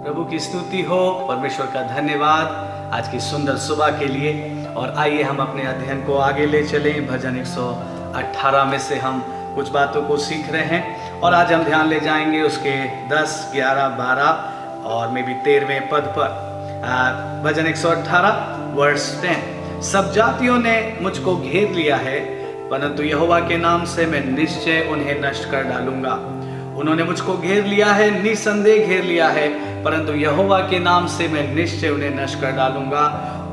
प्रभु की स्तुति हो, परमेश्वर का धन्यवाद आज की सुंदर सुबह के लिए। और आइए हम अपने अध्ययन को आगे ले चलें। भजन 118 में से हम कुछ बातों को सीख रहे हैं और आज हम ध्यान ले जाएंगे उसके 10, 11, 12 और मे भी 13वें पद पर। भजन 118 वर्स 10। सब जातियों ने मुझको घेर लिया है, परंतु यहोवा के नाम से मैं निश्चय उन्हें नष्ट कर डालूंगा। उन्होंने मुझको घेर लिया है, निसंदेह घेर लिया है, परंतु यहोवा के नाम से मैं निश्चय उन्हें नष्ट कर डालूंगा।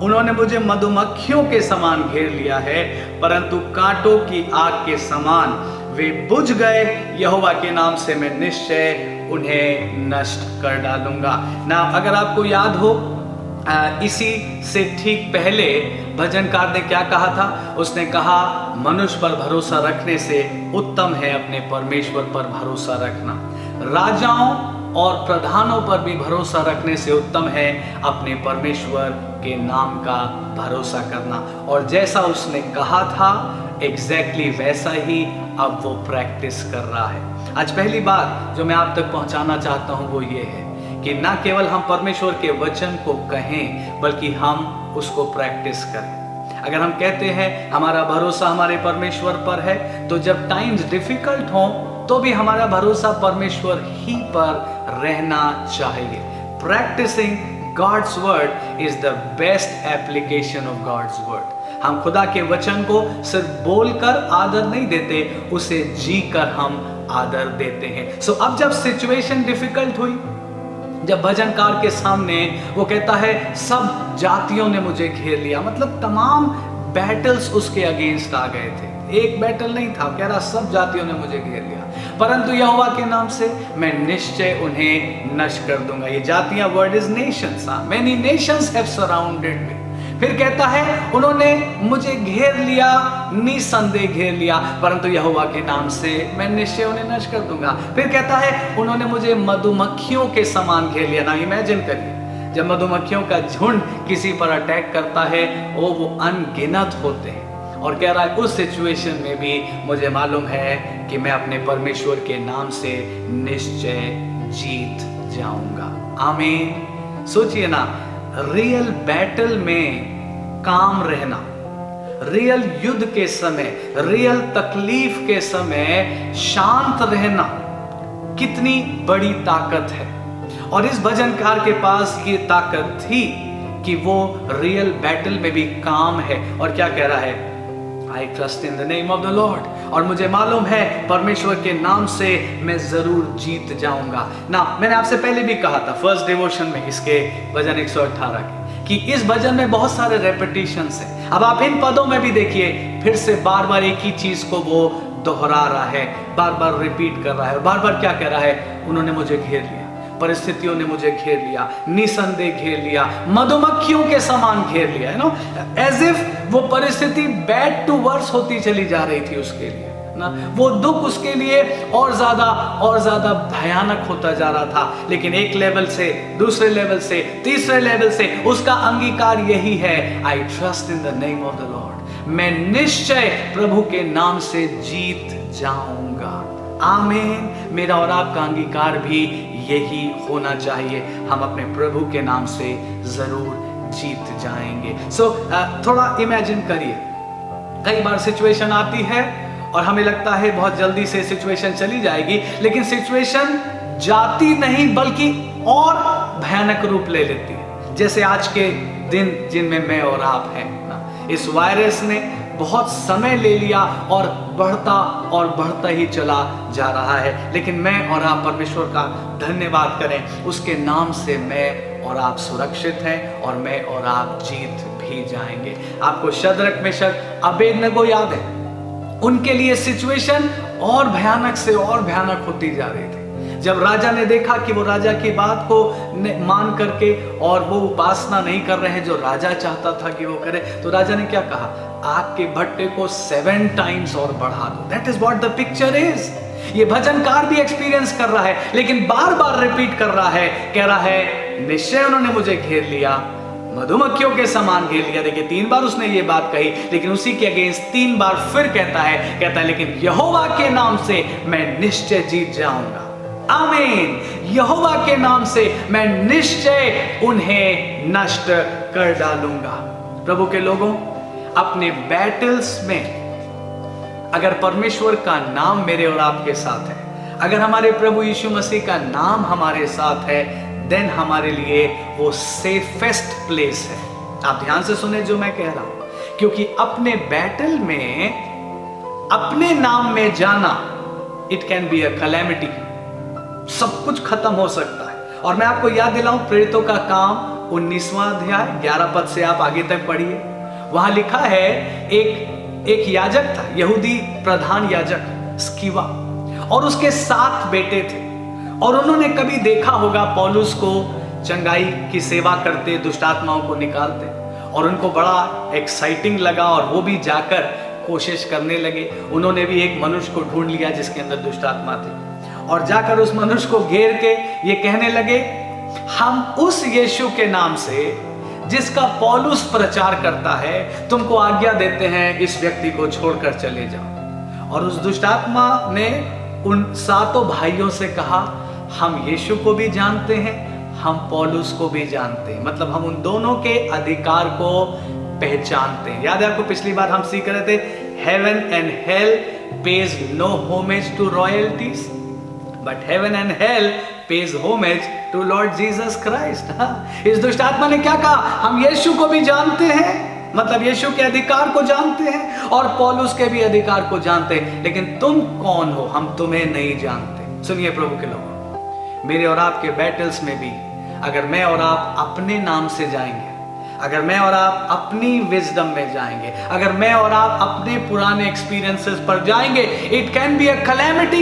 उन्होंने मुझे मधुमक्खियों के समान घेर लिया है, परंतु कांटों की आग के समान वे बुझ गए। यहोवा के नाम से मैं निश्चय उन्हें नष्ट कर डालूंगा। ना अगर आपको याद हो, इसी से ठीक पहले भजनकार ने क्या कहा था? उसने कहा मनुष्य पर भरोसा रखने से उत्तम है अपने परमेश्वर पर भरोसा रखना। राजाओं और प्रधानों पर भी भरोसा रखने से उत्तम है अपने परमेश्वर के नाम का भरोसा करना। और जैसा उसने कहा था एग्जैक्टली वैसा ही अब वो प्रैक्टिस कर रहा है। आज पहली बात जो मैं आप तक पहुंचाना चाहता हूं वो ये है कि ना केवल हम परमेश्वर के वचन को कहें बल्कि हम उसको प्रैक्टिस करें। अगर हम कहते हैं हमारा भरोसा हमारे परमेश्वर पर है, तो जब टाइम्स डिफिकल्ट हों तो भी हमारा भरोसा परमेश्वर ही पर रहना चाहिए। Practising God's word is the best application of God's word. हम खुदा के वचन को सिर्फ बोलकर आदर नहीं देते, उसे जी कर हम आदर देते हैं। सो अब जब सिचुएशन डिफिकल्ट हुई, जब भजनकार के सामने वो कहता है सब जातियों ने मुझे घेर लिया, मतलब तमाम बैटल्स उसके अगेंस्ट आ गए थे। एक बैटल नहीं था, कह रहा सब जातियों ने मुझे घेर लिया, परंतु यहोवा के नाम से मैं निश्चय उन्हें नष्ट कर दूंगा। ये जातियां word is nations. Many nations have surrounded me. फिर कहता है उन्होंने मुझे घेर लिया, निसंदेह घेर लिया, परंतु यहोवा के नाम से मैं निश्चय उन्हें नष्ट कर दूंगा। फिर कहता है उन्होंने मुझे मधुमक्खियों के समान घेर लिया। ना इमेजिन करिए, जब मधुमक्खियों का झुंड किसी पर अटैक करता है वो अनगिनत होते हैं। और कह रहा है उस सिचुएशन में भी मुझे मालूम है कि मैं अपने परमेश्वर के नाम से निश्चय जीत जाऊंगा। आमीन। सोचिए ना, रियल बैटल में काम रहना, रियल युद्ध के समय, रियल तकलीफ के समय शांत रहना कितनी बड़ी ताकत है। और इस भजनकार के पास ये ताकत थी कि वो रियल बैटल में भी काम है। और क्या कह रहा है? I trust in the name of the Lord। और मुझे मालूम है परमेश्वर के नाम से मैं जरूर जीत जाऊंगा। ना मैंने आपसे पहले भी कहा था फर्स्ट डिवोशन में इसके भजन 118 के कि इस भजन में बहुत सारे रेपिटेशंस हैं। अब आप इन पदों में भी देखिए, फिर से बार बार एक ही चीज को वो दोहरा रहा है, बार बार रिपीट कर रहा है। बार बार क्या कह रहा है? उन्होंने मुझे घेर लिया, परिस्थितियों ने मुझे घेर लिया, निसंदेह घेर लिया, मधुमक्खियों के समान घेर लिया। है ना, एज इफ वो परिस्थिति बैड टू वर्स होती चली जा रही थी उसके लिए ना। वो दुख उसके लिए और ज्यादा भयानक होता जा रहा था। लेकिन एक लेवल से, दूसरे लेवल से, तीसरे लेवल से उसका अंगीकार यही है, I trust in the name of the Lord. मैं निश्चय प्रभु के नाम से जीत जाऊंगा। आमीन। मेरा और आपका अंगीकार भी यही होना चाहिए, हम अपने प्रभु के नाम से जरूर जीत जाएंगे। थोड़ा इमेजिन करिए, कई बार सिचुएशन आती है और हमें लगता है बहुत जल्दी से सिचुएशन चली जाएगी, लेकिन सिचुएशन जाती नहीं बल्कि और भयानक रूप ले लेती है। जैसे आज के दिन जिनमें मैं और आप हैं ना, इस वायरस ने बहुत समय ले लिया और बढ़ता ही चला जा रहा है। लेकिन मैं और आप परमेश्वर का धन्यवाद करें, उसके नाम से मैं और आप सुरक्षित हैं और मैं और आप जीत भी जाएंगे। आपको शद्रक, मेशक, अबेदनगो याद है? उनके लिए सिचुएशन और भयानक से और भयानक होती जा रही थी। जब राजा ने देखा कि वो राजा की बात को मान करके और वो उपासना नहीं कर रहे हैं जो राजा चाहता था कि वो करे, तो राजा ने क्या कहा? आग के भट्टे को 7 टाइम्स और बढ़ा दो। That is what the picture is. ये भजनकार भी एक्सपीरियंस कर रहा है, लेकिन बार बार रिपीट कर रहा है, कह रहा है निश्चय उन्होंने मुझे घेर लिया, मधुमक्खियों के समान घेर लिया। देखिए 3 बार उसने ये बात कही, लेकिन उसी के अगेंस्ट 3 बार फिर कहता है लेकिन यहोवा के नाम से मैं निश्चय जीत जाऊंगा। आमीन। यहोवा के नाम से मैं निश्चय उन्हें नष्ट कर डालूंगा। प्रभु के लोगों, अपने बैटल्स में अगर परमेश्वर का नाम मेरे और आपके साथ है, अगर हमारे प्रभु यीशु मसीह का नाम हमारे साथ है, देन हमारे लिए वो सेफेस्ट प्लेस है। आप ध्यान से सुने जो मैं कह रहा हूं, क्योंकि अपने बैटल में अपने नाम में जाना, it can be a calamity. सब कुछ खत्म हो सकता है। और मैं आपको याद दिलाऊं, प्रेरितों का काम 19वां अध्याय 11 पद से आप आगे तक पढ़िए। वहां लिखा है, एक याजक था, यहूदी प्रधान याजक स्किवा, और उसके 7 बेटे थे। और उन्होंने कभी देखा होगा पौलुस को चंगाई की सेवा करते, दुष्ट आत्माओं को निकालते, और उनको बड़ा एक्साइटिंग लगा और वो भी जाकर कोशिश करने लगे। उन्होंने भी एक मनुष्य को ढूंढ लिया जिसके अंदर दुष्ट आत्मा थी, और जाकर उस मनुष्य को घेर के ये कहने लगे, हम उस यीशु के नाम से जिसका पौलुस प्रचार करता है, तुमको आज्ञा देते हैं इस व्यक्ति को छोड़कर चले जाओ। और उस दुष्ट आत्मा ने उन 7 भाइयों से कहा, हम यीशु को भी जानते हैं, हम पौलुस को भी जानते हैं, मतलब हम उन दोनों के अधिकार को पहचानते हैं। याद है आपको, पिछली बार हम सीख रहे थे, heaven and hell pays no homage to royalties, but heaven and hell pays homage to Lord Jesus Christ. इस दुष्ट आत्मा ने क्या कहा, हम यीशु को भी जानते हैं, मतलब यीशु के अधिकार को जानते हैं और पौलुस के भी अधिकार को जानते हैं, लेकिन तुम कौन हो, हम तुम्हें नहीं जानते। सुनिए प्रभु के लोगों, मेरे और आपके बैटल्स में भी अगर मैं और आप अपने नाम से जाएंगे, अगर मैं और आप अपनी विजडम में जाएंगे, अगर मैं और आप अपने पुराने एक्सपीरियंसेस पर जाएंगे, it can be a calamity,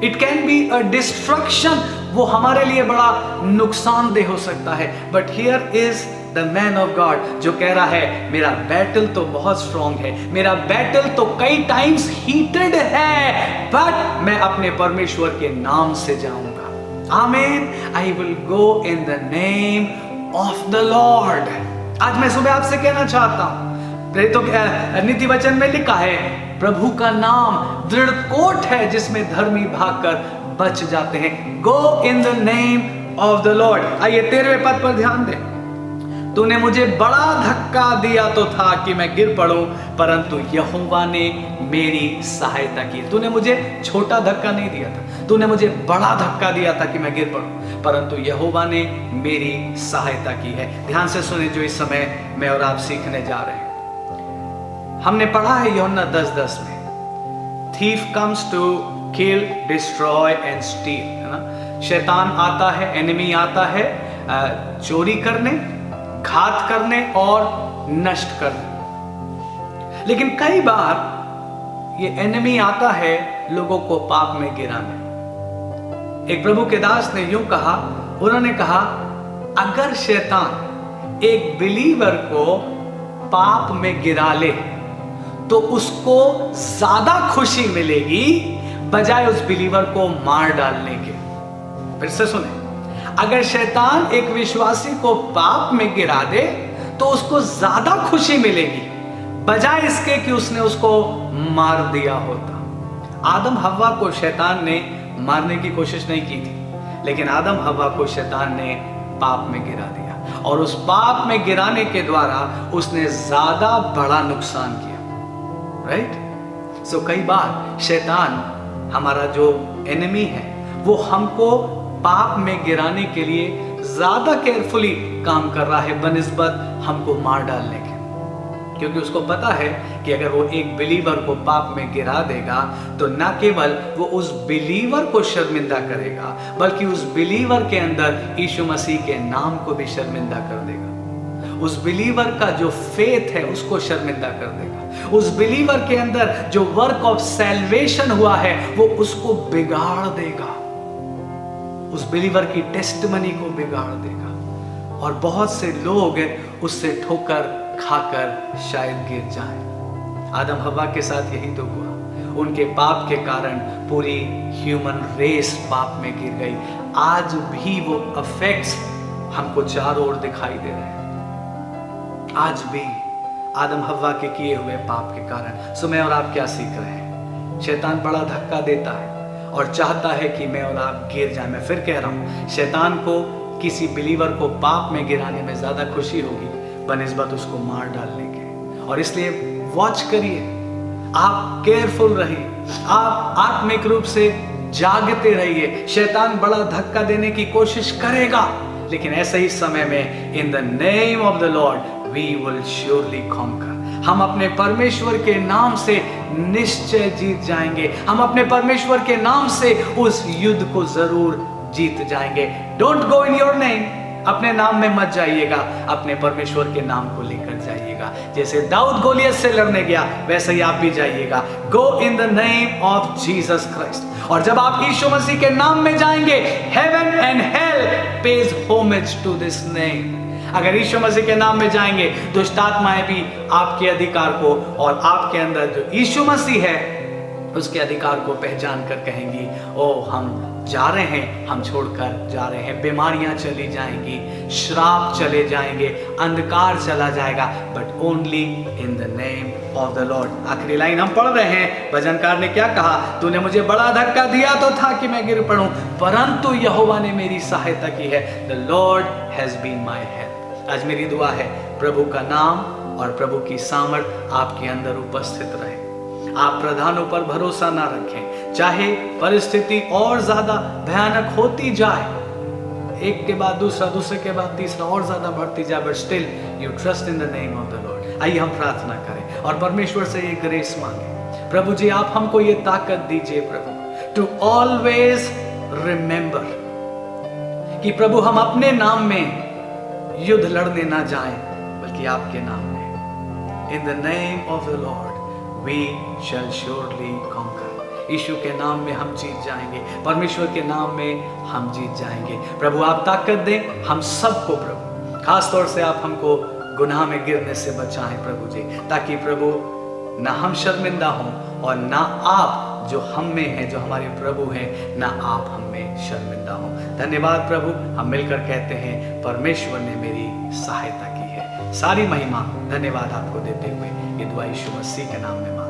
it can be a destruction. वो हमारे लिए बड़ा नुकसानदेह हो सकता है। But here is the man of God जो कह रहा है, मेरा बैटल तो बहुत स्ट्रांग है, मेरा बैटल तो कई टाइम्स हीटेड है, बट मैं अपने परमेश्वर के नाम से जाऊंगा। आमीन। I will go in the name of the Lord. आज मैं सुबह आपसे कहना चाहता हूं, प्रेरितों के नीति वचन में लिखा है, प्रभु का नाम दृढ़ कोट है जिसमें धर्मी भागकर बच जाते हैं। Go in the name of the Lord. आइए 13वें पद पर ध्यान दें। तूने मुझे बड़ा धक्का दिया तो था कि मैं गिर पड़ूं, परंतु यहोवा ने मेरी सहायता की। तूने मुझे छोटा धक्का नहीं दिया था, तूने मुझे बड़ा धक्का दिया था कि मैं गिर पड़ूं, परंतु यहोवा ने मेरी सहायता की है। ध्यान से सुने जो इस समय मैं और आप सीखने जा रहे हैं। हमने पढ़ा है यूहन्ना 10:10 में, thief comes to kill, destroy and steal, है ना। शैतान आता है, एनिमी आता है चोरी करने, घात करने और नष्ट करने। लेकिन कई बार ये एनिमी आता है लोगों को पाप में गिराने। एक प्रभु के दास ने यूं कहा, उन्होंने कहा, अगर शैतान एक बिलीवर को पाप में गिरा ले तो उसको ज्यादा खुशी मिलेगी बजाय उस बिलीवर को मार डालने के। फिर से सुने, अगर शैतान एक विश्वासी को पाप में गिरा दे तो उसको ज्यादा खुशी मिलेगी बजाय इसके कि उसने उसको मार दिया होता। आदम हव्वा को शैतान ने मारने की कोशिश नहीं की थी, लेकिन आदम हव्वा को शैतान ने पाप में गिरा दिया, और उस पाप में गिराने के द्वारा उसने ज्यादा बड़ा नुकसान किया। राइट? सो कई बार शैतान, हमारा जो एनिमी है, वो हमको पाप में गिराने के लिए ज्यादा केयरफुली काम कर रहा है बनिस्बत हमको मार डालने के, क्योंकि उसको पता है कि अगर वो एक बिलीवर को पाप में गिरा देगा तो न केवल वो उस बिलीवर को शर्मिंदा करेगा, बल्कि उस बिलीवर के अंदर यीशु मसीह के नाम को भी शर्मिंदा कर देगा। उस बिलीवर का जो फेथ है उसको शर्मिंदा कर देगा। उस बिलीवर के अंदर जो वर्क ऑफ सैल्वेशन हुआ है वो उसको बिगाड़ देगा, उस बिलीवर की टेस्टिमनी को बिगाड़ देगा, और बहुत से लोग उससे ठोकर खाकर शायद गिर जाएं। आदम हव्वा के साथ यही तो हुआ। उनके पाप के कारण पूरी ह्यूमन रेस पाप में गिर गई। आज भी वो इफेक्ट्स हमको चारों ओर दिखाई दे रहे हैं। आज भी आदम हव्वा के किए हुए पाप के कारण। सो मैं और आप क्या सीख रहे हैं? शैतान बड़ा धक्का देता है और चाहता है कि मैं और आप गिर जाए। मैं फिर कह रहा हूँ, शैतान को किसी बिलीवर को पाप में गिराने में ज्यादा खुशी होगी बनिस्बत उसको मार डालने के। और इसलिए वॉच करिए, आप केयरफुल रहिए, आप आत्मिक रूप से जागते रहिए। शैतान बड़ा धक्का देने की कोशिश करेगा, लेकिन ऐसे ही समय में in the name of the Lord we will surely conquer. हम अपने परमेश्वर के नाम से निश्चय जीत जाएंगे। हम अपने परमेश्वर के नाम से उस युद्ध को जरूर जीत जाएंगे। Don't go in your name, अपने नाम में मत जाइएगा, अपने परमेश्वर के नाम को लेकर जाइएगा। जैसे दाऊद गोलियत से लड़ने गया, वैसे ही आप भी जाइएगा। Go in the name of Jesus Christ. और जब आप यीशु मसीह के नाम में जाएंगे, heaven and hell pays homage to this name. अगर यीशु मसीह के नाम में जाएंगे, दुष्ट आत्माएं भी आपके अधिकार को और आपके अंदर जो यीशु मसीह है उसके अधिकार को पहचान कर कहेंगी, ओ हम जा रहे हैं, हम छोड़कर जा रहे हैं। बीमारियां चली जाएंगी, श्राप चले जाएंगे, अंधकार चला जाएगा, but only in the name of the Lord. आखिरी लाइन हम पढ़ रहे हैं, भजनकार ने क्या कहा? तूने मुझे बड़ा धक्का दिया तो था कि मैं गिर पड़ूं, परंतु यहोवा ने मेरी सहायता की है। The Lord has been my help. आज मेरी दुआ है, प्रभु का नाम और प्रभु की सामर्थ आपके अंदर उपस्थित रहे। आप प्रधानों पर भरोसा ना रखें, चाहे परिस्थिति और ज्यादा भयानक होती जाए, एक के बाद दूसरा, दूसरे के बाद तीसरा और ज्यादा बढ़ती जाए, but still you trust in the name of the Lord. आइए हम प्रार्थना करें और परमेश्वर से ये ग्रेस मांगे। प्रभु जी, आप हमको ये ताकत दीजिए प्रभु, टू ऑलवेज रिमेंबर कि प्रभु हम अपने नाम में युद्ध लड़ने ना जाएं, बल्कि आपके नाम में, in the name of the Lord We shall surely conquer। यीशु के नाम में हम जीत जाएंगे, परमेश्वर के नाम में हम जीत जाएंगे। प्रभु आप ताकत दें हम सबको प्रभु, खास तौर से आप हमको गुनाह में गिरने से बचाएं प्रभु जी, ताकि प्रभु ना हम शर्मिंदा हों और ना आप जो हम में हैं, जो हमारे प्रभु हैं, ना आप हम में शर्मिंदा हों। धन्यवाद प्रभु, हम मिलकर कहते हैं परमेश्वर ने मेरी सहायता की है। सारी महिमा धन्यवाद आपको देते हुए ये दुआ यीशु मसीह के नाम में